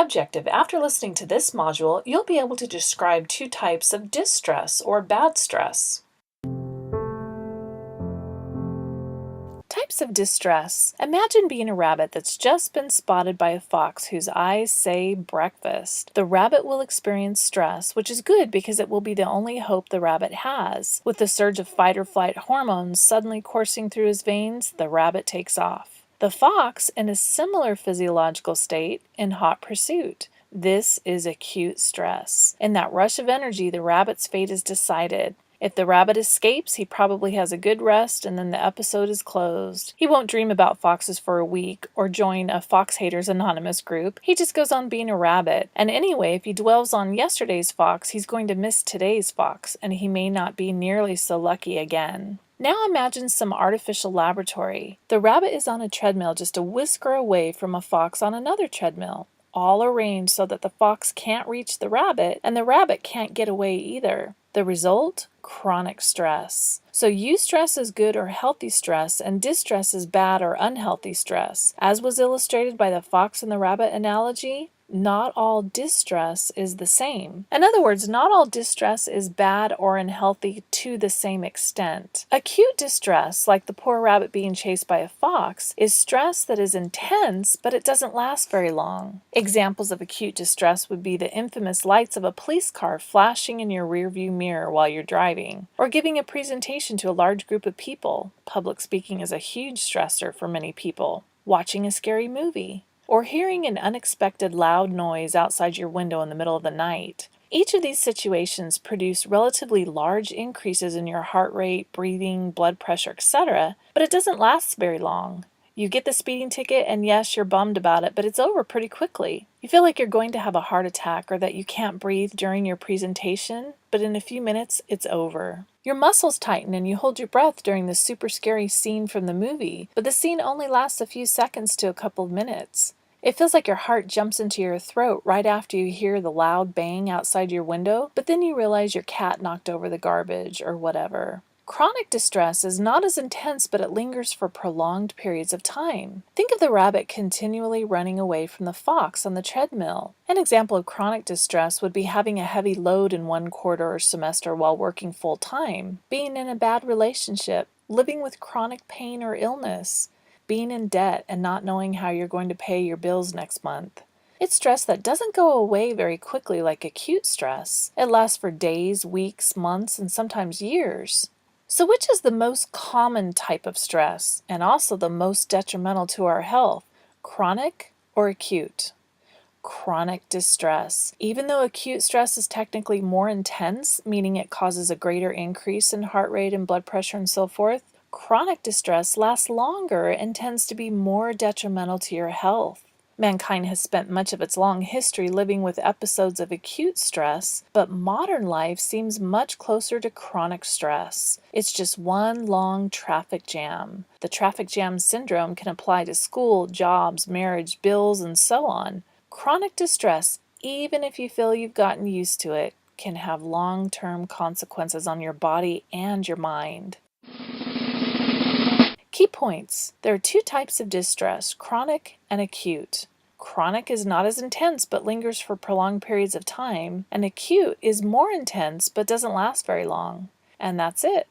Objective. After listening to this module, you'll be able to describe two types of distress or bad stress. Types of distress. Imagine being a rabbit that's just been spotted by a fox whose eyes say breakfast. The rabbit will experience stress, which is good because it will be the only hope the rabbit has. With the surge of fight or flight hormones suddenly coursing through his veins, the rabbit takes off. The fox, in a similar physiological state, in hot pursuit. This is acute stress. In that rush of energy, the rabbit's fate is decided. If the rabbit escapes, he probably has a good rest and then the episode is closed. He won't dream about foxes for a week or join a Fox Haters Anonymous group. He just goes on being a rabbit. And anyway, if he dwells on yesterday's fox, he's going to miss today's fox, and he may not be nearly so lucky again. Now imagine some artificial laboratory. The rabbit is on a treadmill just a whisker away from a fox on another treadmill, all arranged so that the fox can't reach the rabbit and the rabbit can't get away either. The result? Chronic stress. So eustress is good or healthy stress, and distress is bad or unhealthy stress. As was illustrated by the fox and the rabbit analogy, not all distress is the same. In other words, not all distress is bad or unhealthy to the same extent. Acute distress, like the poor rabbit being chased by a fox, is stress that is intense, but it doesn't last very long. Examples of acute distress would be the infamous lights of a police car flashing in your rearview mirror while you're driving, or giving a presentation to a large group of people. Public speaking is a huge stressor for many people. Watching a scary movie, or hearing an unexpected loud noise outside your window in the middle of the night. Each of these situations produce relatively large increases in your heart rate, breathing, blood pressure, etc., but it doesn't last very long. You get the speeding ticket, and yes, you're bummed about it, but it's over pretty quickly. You feel like you're going to have a heart attack or that you can't breathe during your presentation, but in a few minutes, it's over. Your muscles tighten and you hold your breath during the super scary scene from the movie, but the scene only lasts a few seconds to a couple of minutes. It feels like your heart jumps into your throat right after you hear the loud bang outside your window, but then you realize your cat knocked over the garbage or whatever. Chronic distress is not as intense, but it lingers for prolonged periods of time. Think of the rabbit continually running away from the fox on the treadmill. An example of chronic distress would be having a heavy load in one quarter or semester while working full-time, being in a bad relationship, living with chronic pain or illness, being in debt and not knowing how you're going to pay your bills next month. It's stress that doesn't go away very quickly like acute stress. It lasts for days, weeks, months, and sometimes years. So which is the most common type of stress, and also the most detrimental to our health, chronic or acute? Chronic distress. Even though acute stress is technically more intense, meaning it causes a greater increase in heart rate and blood pressure and so forth, chronic distress lasts longer and tends to be more detrimental to your health. Mankind has spent much of its long history living with episodes of acute stress, but modern life seems much closer to chronic stress. It's just one long traffic jam. The traffic jam syndrome can apply to school, jobs, marriage, bills, and so on. Chronic distress, even if you feel you've gotten used to it, can have long-term consequences on your body and your mind. Key points. There are two types of distress, chronic and acute. Chronic is not as intense but lingers for prolonged periods of time, and acute is more intense but doesn't last very long. And that's it.